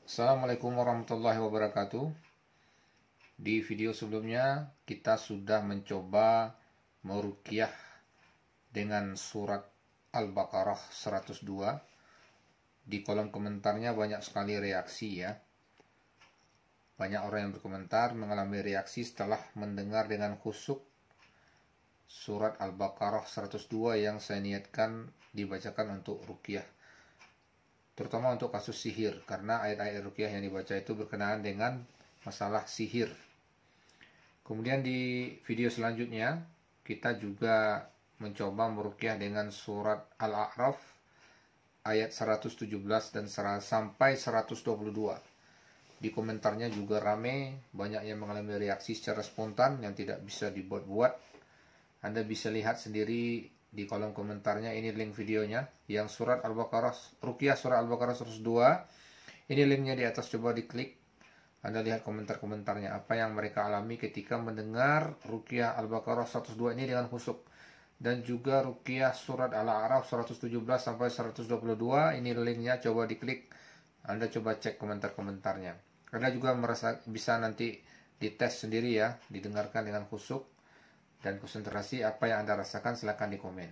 Assalamualaikum warahmatullahi wabarakatuh. Di video sebelumnya kita sudah mencoba meruqyah dengan surat Al-Baqarah 102. Di kolom komentarnya banyak sekali reaksi ya. Banyak orang yang berkomentar mengalami reaksi setelah mendengar dengan khusyuk surat Al-Baqarah 102 yang saya niatkan dibacakan untuk ruqyah, terutama untuk kasus sihir, karena ayat-ayat ruqyah yang dibaca itu berkenaan dengan masalah sihir. Kemudian di video selanjutnya kita juga mencoba meruqyah dengan surat Al-A'raf ayat 117 dan sampai 122. Di komentarnya juga rame, banyak yang mengalami reaksi secara spontan yang tidak bisa dibuat-buat. Anda bisa lihat sendiri di kolom komentarnya, ini link videonya yang surat Al-Baqarah, ruqyah surat Al-Baqarah 102. Ini linknya di atas, coba diklik. Anda lihat komentar-komentarnya apa yang mereka alami ketika mendengar ruqyah Al-Baqarah 102 ini dengan khusyuk, dan juga ruqyah surat Al-A'raf 117 sampai 122. Ini linknya, coba diklik. Anda coba cek komentar-komentarnya. Anda juga merasa bisa nanti dites sendiri ya, didengarkan dengan khusyuk dan konsentrasi. Apa yang Anda rasakan silahkan di komen.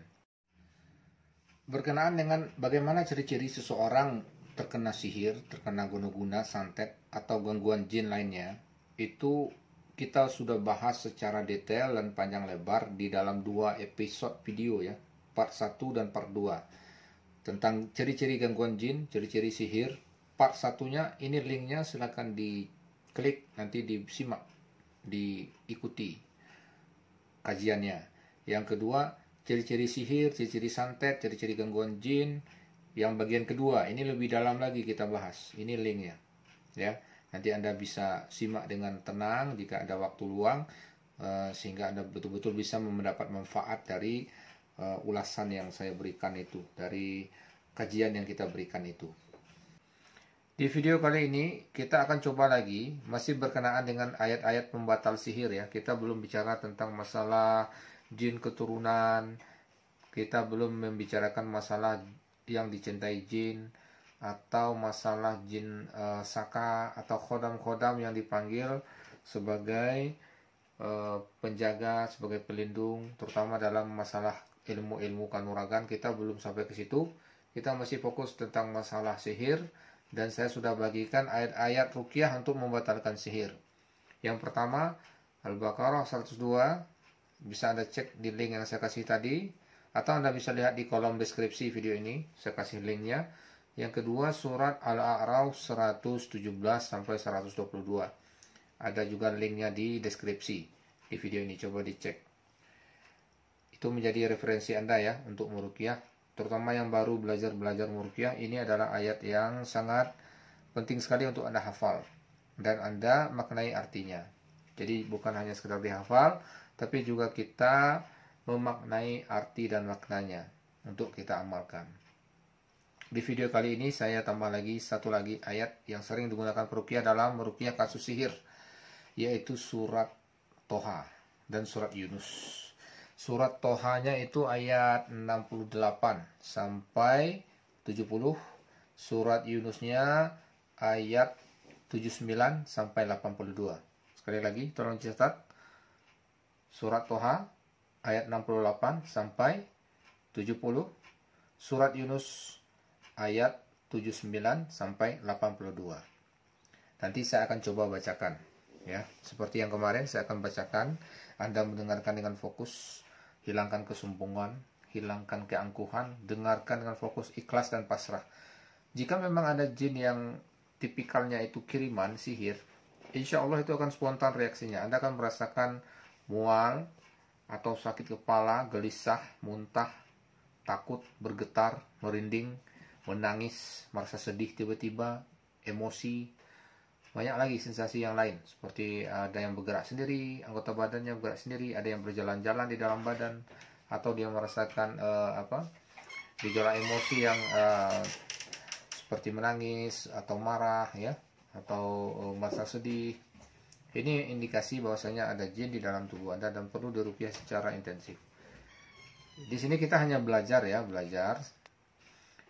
Berkenaan dengan bagaimana ciri-ciri seseorang terkena sihir, terkena guna-guna, santet, atau gangguan jin lainnya, itu kita sudah bahas secara detail dan panjang lebar di dalam 2 episode video ya, part 1 dan part 2, tentang ciri-ciri gangguan jin, ciri-ciri sihir. Part satunya ini linknya, silahkan diklik, nanti disimak, diikuti kajiannya. Yang kedua, ciri-ciri sihir, ciri-ciri santet, ciri-ciri gangguan jin, yang bagian kedua ini lebih dalam lagi kita bahas. Ini linknya ya, nanti Anda bisa simak dengan tenang jika ada waktu luang, sehingga Anda betul-betul bisa mendapat manfaat dari ulasan yang saya berikan itu, dari kajian yang kita berikan itu. Di video kali ini kita akan coba lagi, masih berkenaan dengan ayat-ayat pembatal sihir ya. Kita belum bicara tentang masalah jin keturunan, kita belum membicarakan masalah yang dicintai jin, atau masalah jin saka atau khodam-khodam yang dipanggil sebagai penjaga, sebagai pelindung, terutama dalam masalah ilmu-ilmu kanuragan. Kita belum sampai ke situ. Kita masih fokus tentang masalah sihir, dan saya sudah bagikan ayat-ayat ruqyah untuk membatalkan sihir. Yang pertama, Al-Baqarah 102, bisa Anda cek di link yang saya kasih tadi, atau Anda bisa lihat di kolom deskripsi video ini, saya kasih linknya. Yang kedua, surat Al-A'raf 117 sampai 122. Ada juga linknya di deskripsi di video ini, coba dicek. Itu menjadi referensi Anda ya untuk meruqyah, terutama yang baru belajar meruqyah. Ini adalah ayat yang sangat penting sekali untuk Anda hafal dan Anda maknai artinya. Jadi bukan hanya sekedar dihafal, tapi juga kita memaknai arti dan maknanya untuk kita amalkan. Di video kali ini saya tambah lagi satu lagi ayat yang sering digunakan peruqyah dalam meruqyah kasus sihir, yaitu surat Toha dan surat Yunus. Surat Tohanya itu ayat 68 sampai 70. Surat Yunusnya ayat 79 sampai 82. Sekali lagi tolong catat. Surat Toha ayat 68 sampai 70. Surat Yunus ayat 79 sampai 82. Nanti saya akan coba bacakan ya. Seperti yang kemarin saya akan bacakan, Anda mendengarkan dengan fokus, hilangkan kesombongan, hilangkan keangkuhan, dengarkan dengan fokus, ikhlas dan pasrah. Jika memang ada jin yang tipikalnya itu kiriman, sihir, insya Allah itu akan spontan reaksinya. Anda akan merasakan mual atau sakit kepala, gelisah, muntah, takut, bergetar, merinding, menangis, merasa sedih tiba-tiba, emosi. Banyak lagi sensasi yang lain, seperti ada yang bergerak sendiri, anggota badannya bergerak sendiri, ada yang berjalan-jalan di dalam badan, atau dia merasakan gejala emosi yang seperti menangis atau marah ya, atau merasa sedih. Ini indikasi bahwasanya ada jin di dalam tubuh Anda dan perlu diruqyah secara intensif. Di sini kita hanya belajar ya, belajar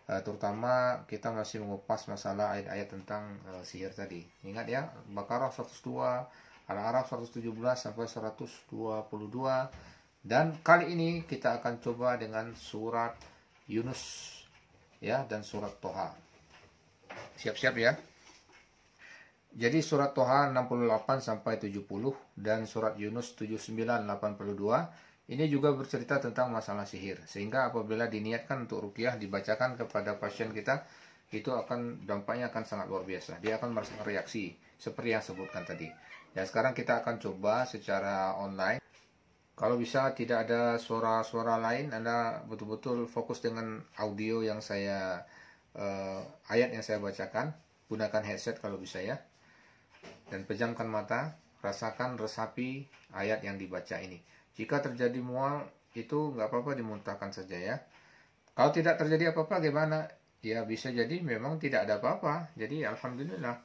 terutama kita masih mengupas masalah ayat-ayat tentang sihir tadi. Ingat ya, Baqarah 102, Al-A'raf 117 sampai 122. Dan kali ini kita akan coba dengan surat Yunus ya dan surat Toha. Siap-siap ya. Jadi surat Toha 68 sampai 70 dan surat Yunus 79 82 ini juga bercerita tentang masalah sihir. Sehingga apabila diniatkan untuk ruqyah dibacakan kepada pasien kita, itu akan dampaknya akan sangat luar biasa. Dia akan merasakan reaksi seperti yang sebutkan tadi. Ya, sekarang kita akan coba secara online. Kalau bisa tidak ada suara-suara lain, Anda betul-betul fokus dengan audio yang saya ayat yang saya bacakan. Gunakan headset kalau bisa ya. Dan pejamkan mata, rasakan resapi ayat yang dibaca ini. Jika terjadi mual, itu nggak apa-apa, dimuntahkan saja ya. Kalau tidak terjadi apa-apa gimana? Ya bisa jadi memang tidak ada apa-apa. Jadi alhamdulillah.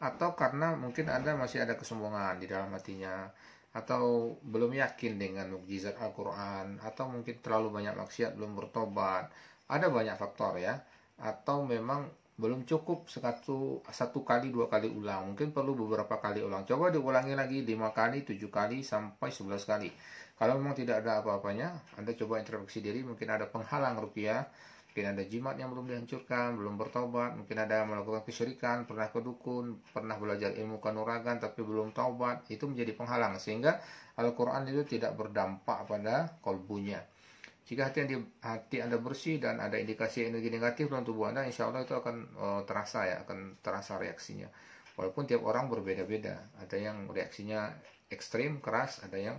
Atau karena mungkin Anda masih ada kesombongan di dalam hatinya, atau belum yakin dengan mukjizat Al-Quran, atau mungkin terlalu banyak maksiat belum bertobat. Ada banyak faktor ya. Atau memang belum cukup satu kali, 2 kali ulang. Mungkin perlu beberapa kali ulang. Coba diulangi lagi 5 kali, 7 kali, sampai 11 kali. Kalau memang tidak ada apa-apanya, Anda coba introspeksi diri. Mungkin ada penghalang ruqyah, mungkin ada jimat yang belum dihancurkan, belum bertobat, mungkin ada melakukan kesyirikan, pernah ke dukun, pernah belajar ilmu kanuragan tapi belum taubat. Itu menjadi penghalang sehingga Al-Quran itu tidak berdampak pada kolbunya. Jika hati Anda bersih dan ada indikasi energi negatif dalam tubuh Anda, insya Allah itu akan terasa ya, akan terasa reaksinya. Walaupun tiap orang berbeda-beda, ada yang reaksinya ekstrim, keras, ada yang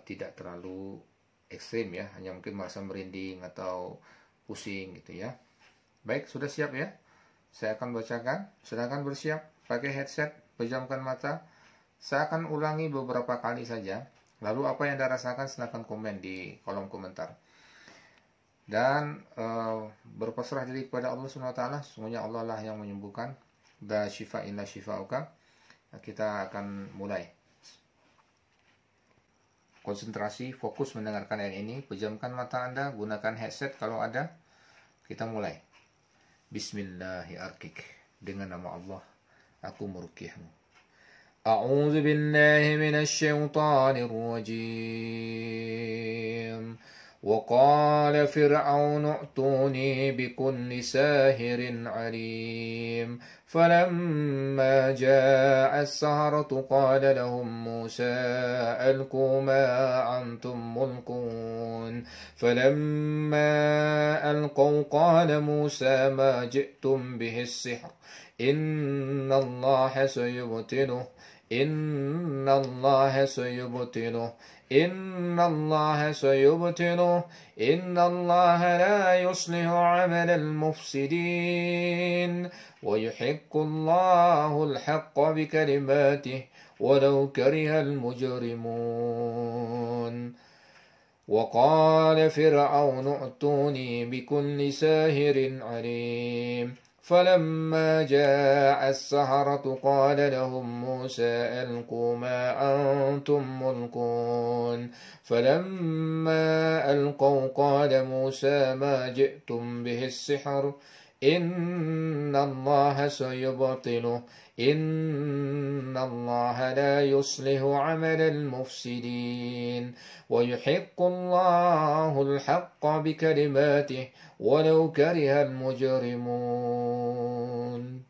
tidak terlalu ekstrim ya, hanya mungkin merasa merinding atau pusing gitu ya. Baik, sudah siap ya? Saya akan bacakan, sedangkan bersiap, pakai headset, pejamkan mata. Saya akan ulangi beberapa kali saja. Lalu apa yang Anda rasakan silahkan komen di kolom komentar. Dan berpasrah diri kepada Allah SWT. Sesungguhnya Allah lah yang menyembuhkan. Da syifa illa syifauka. Kita akan mulai. Konsentrasi, fokus mendengarkan ayat ini. Pejamkan mata Anda, gunakan headset kalau ada. Kita mulai. Bismillahirrahmanirrahim. Dengan nama Allah, aku meruqyahmu. أعوذ بالله من الشيطان الرجيم وقال فرعون ائتوني بكل ساحر عليم فلما جاء السحرة قال لهم موسى ألقوا ما أنتم ملقون فلما ألقوا قال موسى ما جئتم به السحر إن الله سيبطله إن الله سيبطله إن الله سيبطله إن الله لا يصلح عمل المفسدين ويحق الله الحق بكلماته ولو كره المجرمون وقال فرعون ائتوني بكل ساحر عليم فلما جاء السحرة قال لهم موسى ألقوا ما أنتم ملقون فلما ألقوا قال موسى ما جئتم به السحر إن الله سيبطله إن الله لا يصلح عمل المفسدين ويحق الله الحق بكلماته ولو كره المجرمون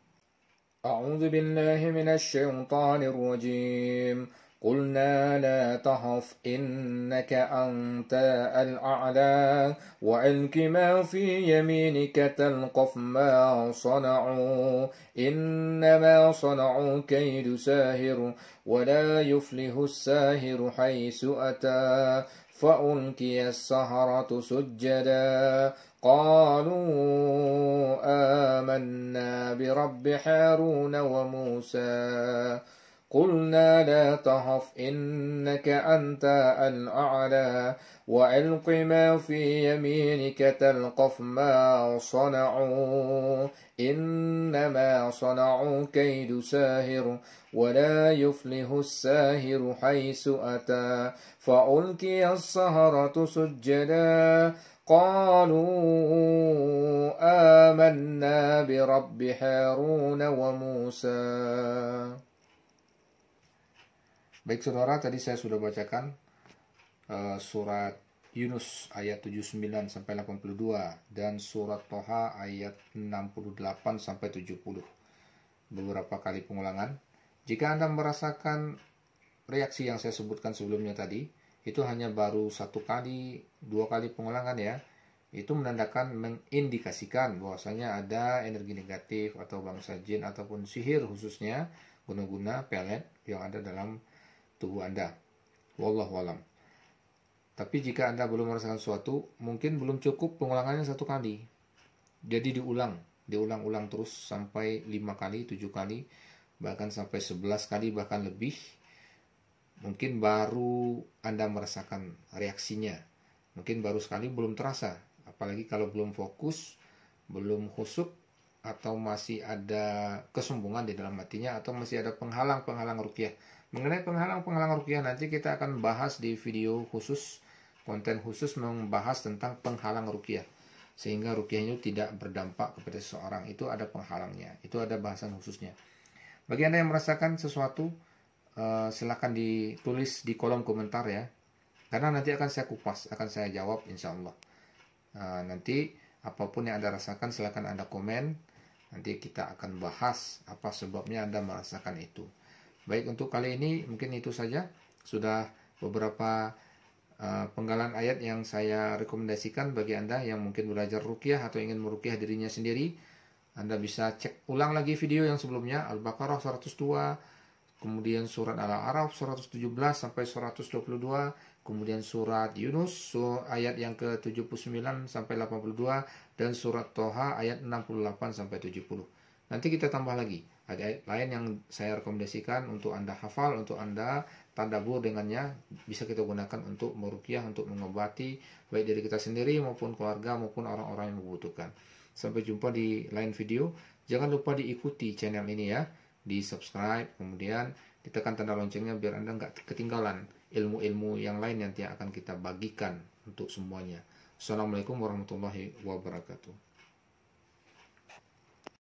أعوذ بالله من الشيطان الرجيم قلنا لا تخف إنك أنت الأعلى وألق ما في يمينك تلقف ما صنعوا إنما صنعوا كيد ساهر ولا يفلح الساهر حيث أتى فألقي السحرة سجدا قالوا آمنا برب هارون وموسى قلنا لا تخف إنك أنت الأعلى وألق ما في يمينك تلقف ما صنعوا إنما صنعوا كيد ساهر ولا يفلح الساهر حيث أتى فألقي السحرة سجدا قالوا آمنا برب هارون وموسى. Baik saudara, tadi saya sudah bacakan surat Yunus ayat 79 sampai 82 dan surat Toha ayat 68 sampai 70. Beberapa kali pengulangan. Jika Anda merasakan reaksi yang saya sebutkan sebelumnya tadi, itu hanya baru 1 kali, 2 kali pengulangan ya. Itu menandakan, mengindikasikan bahwasanya ada energi negatif atau bangsa jin ataupun sihir khususnya guna-guna pelet yang ada dalam tubuh Anda. Wallahu alam. Tapi jika Anda belum merasakan sesuatu, mungkin belum cukup pengulangannya 1 kali. Jadi diulang-ulang terus sampai 5 kali, 7 kali, bahkan sampai 11 kali, bahkan lebih. Mungkin baru Anda merasakan reaksinya. Mungkin baru sekali belum terasa. Apalagi kalau belum fokus, belum khusyuk, atau masih ada kesombongan di dalam hatinya, atau masih ada penghalang-penghalang ruqyah. Mengenai penghalang-penghalang ruqyah nanti kita akan bahas di video khusus, konten khusus membahas tentang penghalang ruqyah. Sehingga ruqyah itu tidak berdampak kepada seseorang. Itu ada penghalangnya. Itu ada bahasan khususnya. Bagi Anda yang merasakan sesuatu, silakan ditulis di kolom komentar ya. Karena nanti akan saya kupas, akan saya jawab insya Allah. Nanti apapun yang Anda rasakan silakan Anda komen. Nanti kita akan bahas apa sebabnya Anda merasakan itu. Baik, untuk kali ini mungkin itu saja. Sudah beberapa penggalan ayat yang saya rekomendasikan bagi Anda yang mungkin belajar ruqyah atau ingin meruqyah dirinya sendiri. Anda bisa cek ulang lagi video yang sebelumnya, Al-Baqarah 102, kemudian surat Al-A'raf 117 sampai 122, kemudian surat Yunus ayat yang ke-79 sampai 82, dan surat Toha ayat 68 sampai 70. Nanti kita tambah lagi ayat lain yang saya rekomendasikan untuk Anda hafal, untuk Anda tadabbur dengannya, bisa kita gunakan untuk meruqyah, untuk mengobati baik diri kita sendiri maupun keluarga maupun orang-orang yang membutuhkan. Sampai jumpa di lain video. Jangan lupa diikuti channel ini ya, di subscribe, kemudian ditekan tanda loncengnya biar Anda nggak ketinggalan ilmu-ilmu yang lain yang akan kita bagikan untuk semuanya. Assalamualaikum warahmatullahi wabarakatuh.